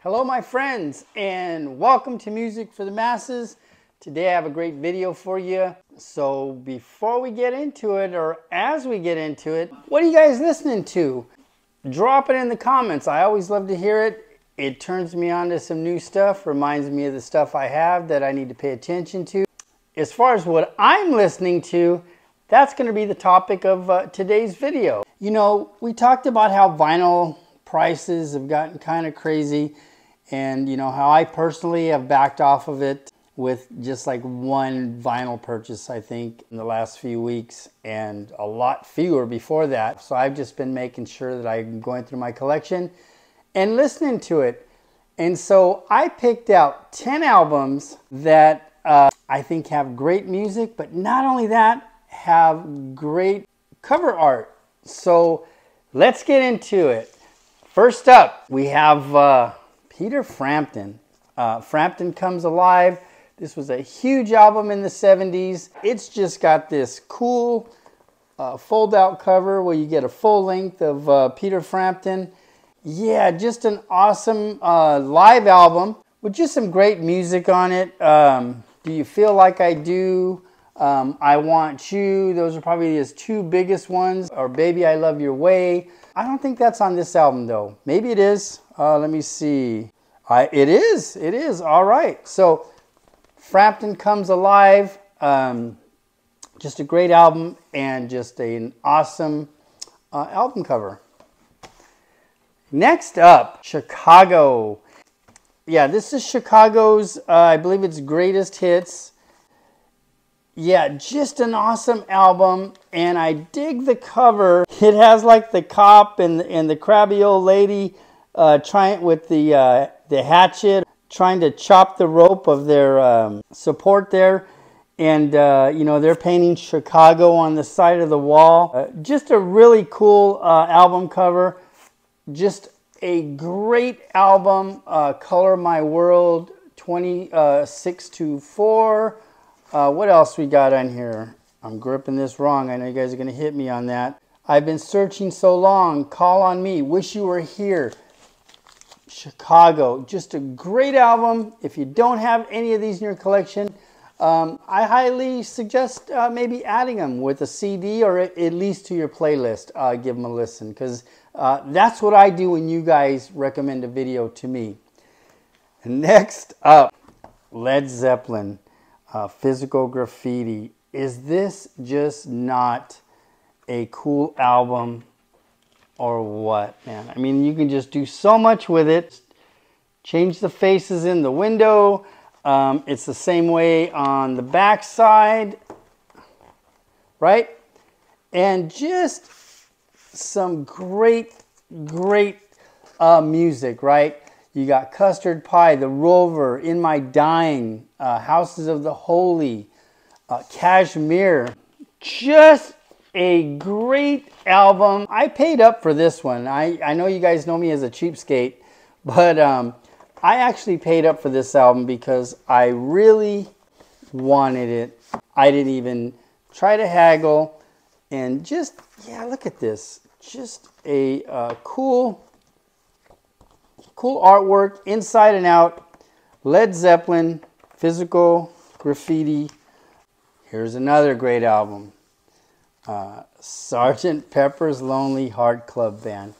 Hello my friends, and welcome to Music for the Masses. Today I have a great video for you. So before we get into it, or as we get into it, what are you guys listening to? Drop it in the comments. I always love to hear it. It turns me on to some new stuff, reminds me of the stuff I have that I need to pay attention to. As far as what I'm listening to, that's going to be the topic of today's video. You know, we talked about how vinyl prices have gotten kind of crazy. And you know how I personally have backed off of it with just like one vinyl purchase, I think, in the last few weeks, and a lot fewer before that. So I've just been making sure that I'm going through my collection and listening to it. And so I picked out 10 albums that I think have great music, but not only that, have great cover art. So let's get into it. First up, we have Peter Frampton. Frampton Comes Alive. This was a huge album in the 70s. It's just got this cool fold-out cover where you get a full length of Peter Frampton. Yeah, just an awesome live album with just some great music on it. Do You Feel Like I Do? I Want You. Those are probably his two biggest ones. Or Baby, I Love Your Way. I don't think that's on this album though. Maybe it is. Let me see. It is. All right. So Frampton Comes Alive. Just a great album and just an awesome album cover. Next up, Chicago. Yeah, this is Chicago's, I believe it's greatest hits. Yeah, just an awesome album, and I dig the cover. It has like the cop and the crabby old lady trying with the hatchet, trying to chop the rope of their support there, and you know, they're painting Chicago on the side of the wall. Just a really cool album cover. Just a great album. Color My World 26-4. What else we got on here? I'm gripping this wrong. I know you guys are going to hit me on that. I've Been Searching So Long. Call on Me. Wish You Were Here. Chicago. Just a great album. If you don't have any of these in your collection, I highly suggest maybe adding them with a CD or at least to your playlist. Give them a listen, because that's what I do when you guys recommend a video to me. Next up, Led Zeppelin. Physical Graffiti. Is this just not a cool album or what, man? I mean, you can just do so much with it. Change the faces in the window. It's the same way on the back side, right? And just some great music, right? You got Custard Pie, The Rover, In My Dying, Houses of the Holy, Kashmir. Just a great album. I paid up for this one. I know you guys know me as a cheapskate, but I actually paid up for this album because I really wanted it. I didn't even try to haggle. And just, yeah, look at this. Just a cool artwork inside and out. Led Zeppelin, Physical Graffiti. Here's another great album. Sgt. Pepper's Lonely Heart Club Band.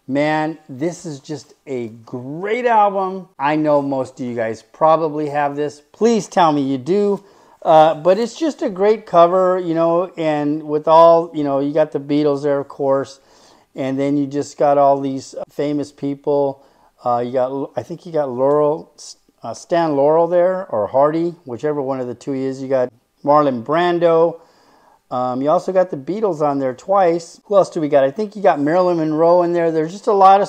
Man, this is just a great album. I know most of you guys probably have this. Please tell me you do. But it's just a great cover, you know, and with all, you know, you got the Beatles there, of course. And then you just got all these famous people. You got, I think you got Laurel, Stan Laurel there, or Hardy, whichever one of the two he is. You got Marlon Brando. You also got the Beatles on there twice. Who else do we got? I think you got Marilyn Monroe in there. There's just a lot of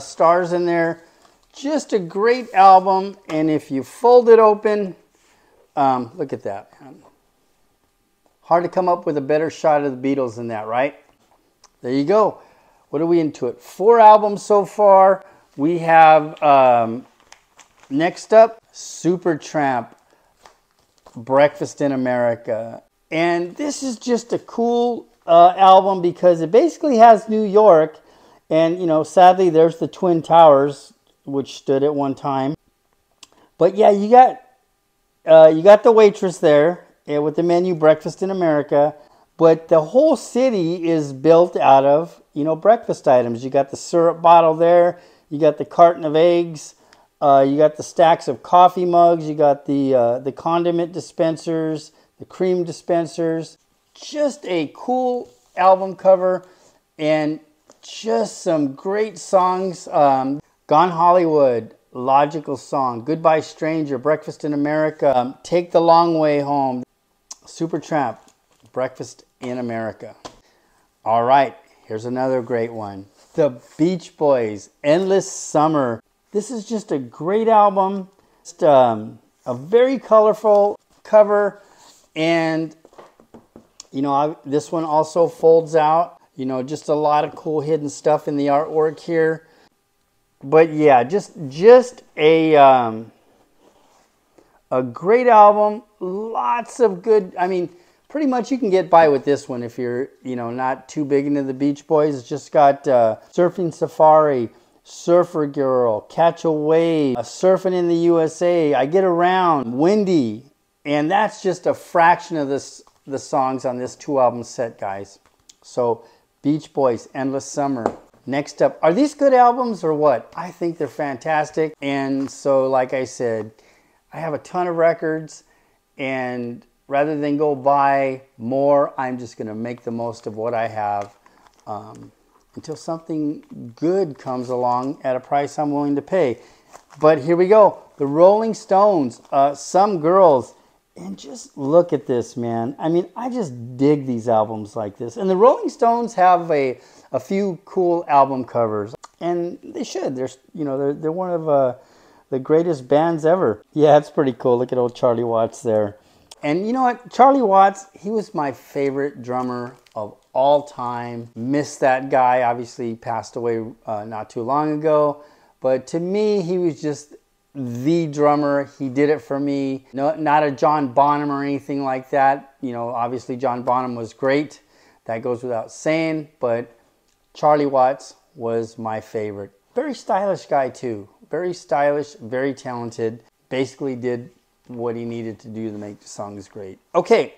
stars in there. Just a great album. And if you fold it open, look at that, man. Hard to come up with a better shot of the Beatles than that, right? There you go. What are we into it? 4 albums so far. We have, next up, Supertramp, Breakfast in America. And this is just a cool album because it basically has New York. And, you know, sadly, there's the Twin Towers which stood at one time. But yeah, you got the waitress there with the menu, Breakfast in America. But the whole city is built out of, breakfast items. You got the syrup bottle there. You got the carton of eggs. You got the stacks of coffee mugs. You got the condiment dispensers, the cream dispensers. Just a cool album cover and just some great songs. Gone Hollywood, Logical Song, Goodbye Stranger, Breakfast in America, Take the Long Way Home, Supertramp, Breakfast in America. All right, here's another great one. The Beach Boys, Endless Summer. This is just a great album. Just a very colorful cover. And, this one also folds out. Just a lot of cool hidden stuff in the artwork here. But yeah, just a great album. Lots of good, pretty much you can get by with this one if you're, not too big into the Beach Boys. It's just got Surfing Safari, Surfer Girl, Catch a Wave, Surfing in the USA, I Get Around, Windy. And that's just a fraction of the songs on this 2-album set, guys. So, Beach Boys, Endless Summer. Next up, are these good albums or what? I think they're fantastic. And so, like I said, I have a ton of records, and rather than go buy more, I'm just going to make the most of what I have until something good comes along at a price I'm willing to pay. But here we go. The Rolling Stones, Some Girls. And just look at this, man. I just dig these albums like this. And the Rolling Stones have a few cool album covers. And they should. They're one of the greatest bands ever. Yeah, it's pretty cool. Look at old Charlie Watts there. And you know what? Charlie Watts, he was my favorite drummer of all time. Miss that guy. Obviously, he passed away not too long ago. But to me, he was just the drummer. He did it for me. No, not a John Bonham or anything like that. Obviously John Bonham was great. That goes without saying. But Charlie Watts was my favorite. Very stylish guy too. Very stylish, very talented. Basically did what he needed to do to make the songs great. Okay,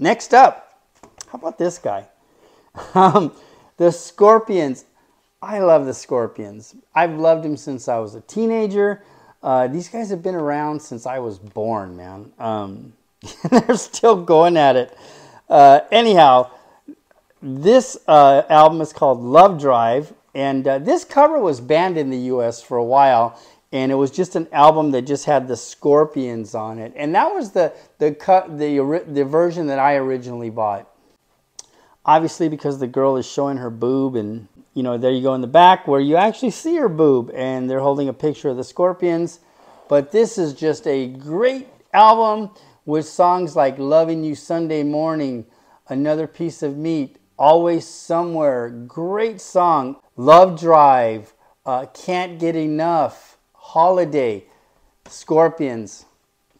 next up. How about this guy? The Scorpions. I love the Scorpions. I've loved them since I was a teenager. These guys have been around since I was born, man. They're still going at it. Anyhow, this album is called Love Drive, and this cover was banned in the U.S. for a while, and it was just an album that just had the Scorpions on it, and that was the version that I originally bought. Obviously, because the girl is showing her boob, and there you go in the back where you actually see her boob, and they're holding a picture of the Scorpions. But this is just a great album with songs like Loving You Sunday Morning, Another Piece of Meat, Always Somewhere, great song, Love Drive, Can't Get Enough, Holiday, Scorpions.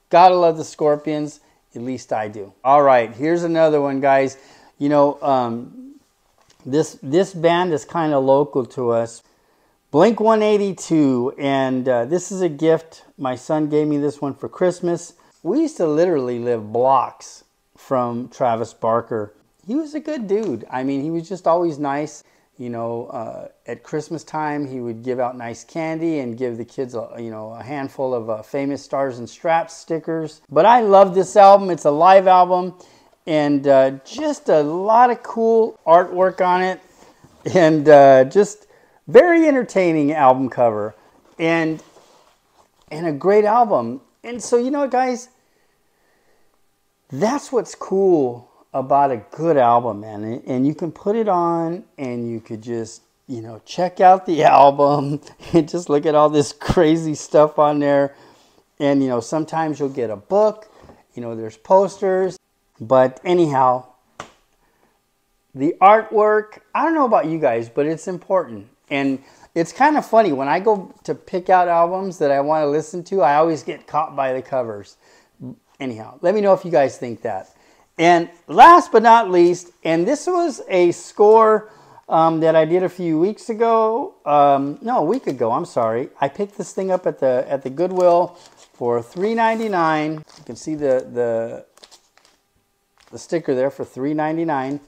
Gotta love the Scorpions, at least I do. All right, here's another one, guys. This band is kind of local to us. Blink-182, and this is a gift. My son gave me this one for Christmas. We used to literally live blocks from Travis Barker. He was a good dude. He was just always nice. At Christmas time, he would give out nice candy and give the kids a handful of famous Stars and Straps stickers. But I love this album. It's a live album. And just a lot of cool artwork on it, and just very entertaining album cover, and a great album. And so, guys, that's what's cool about a good album, man. And you can put it on, and you could just, check out the album and just look at all this crazy stuff on there. And, sometimes you'll get a book, there's posters. But anyhow, the artwork, I don't know about you guys, but it's important. And it's kind of funny. When I go to pick out albums that I want to listen to, I always get caught by the covers. Anyhow, let me know if you guys think that. And last but not least, and this was a score that I did a few weeks ago. No, a week ago, I'm sorry. I picked this thing up at the Goodwill for $3.99. You can see the sticker there for $3.99.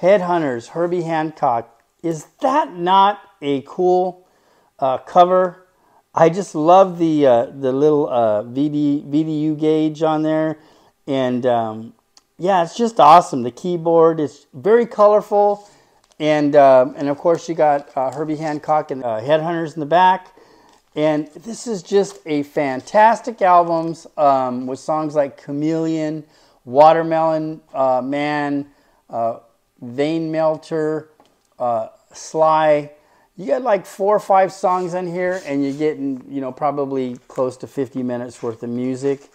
Headhunters, Herbie Hancock. Is that not a cool cover? I just love the little VDU gauge on there, and yeah, it's just awesome. The keyboard is very colorful, and of course you got Herbie Hancock and Headhunters in the back. And this is just a fantastic album with songs like Chameleon, Watermelon Man, Vein Melter, Sly. You got like 4 or 5 songs in here, and you're getting, you know, probably close to 50 minutes worth of music.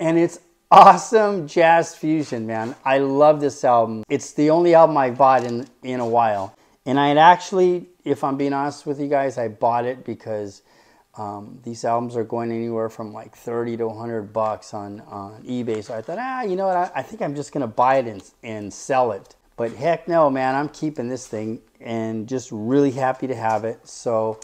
And it's awesome jazz fusion, man. I love this album. It's the only album I bought in a while. And I had actually, if I'm being honest with you guys, I bought it because these albums are going anywhere from like 30 to 100 bucks on eBay. So I thought, you know what, I think I'm just going to buy it and sell it. But heck no, man, I'm keeping this thing and just really happy to have it. So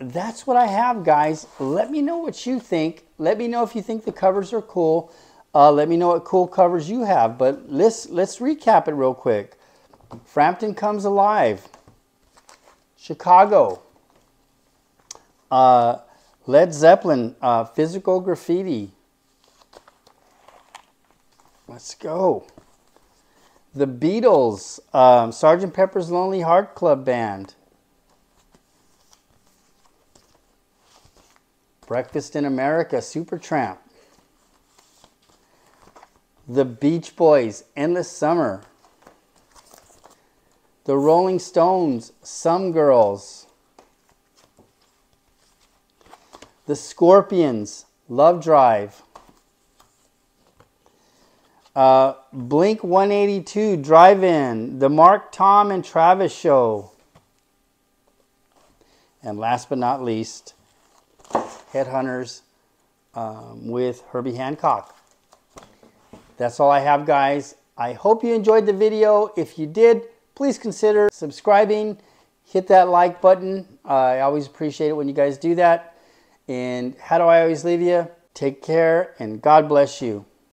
that's what I have, guys. Let me know what you think. Let me know if you think the covers are cool. Let me know what cool covers you have. But let's recap it real quick. Frampton Comes Alive. Chicago. Led Zeppelin, Physical Graffiti. Let's go. The Beatles, Sgt. Pepper's Lonely Heart Club Band. Breakfast in America, Supertramp. The Beach Boys, Endless Summer. The Rolling Stones, Some Girls. The Scorpions, Love Drive. Blink 182, Drive-In. The Mark, Tom, and Travis Show. And last but not least, Headhunters with Herbie Hancock. That's all I have, guys. I hope you enjoyed the video. If you did, please consider subscribing. Hit that like button. I always appreciate it when you guys do that. And how do I always leave you? Take care, and God bless you.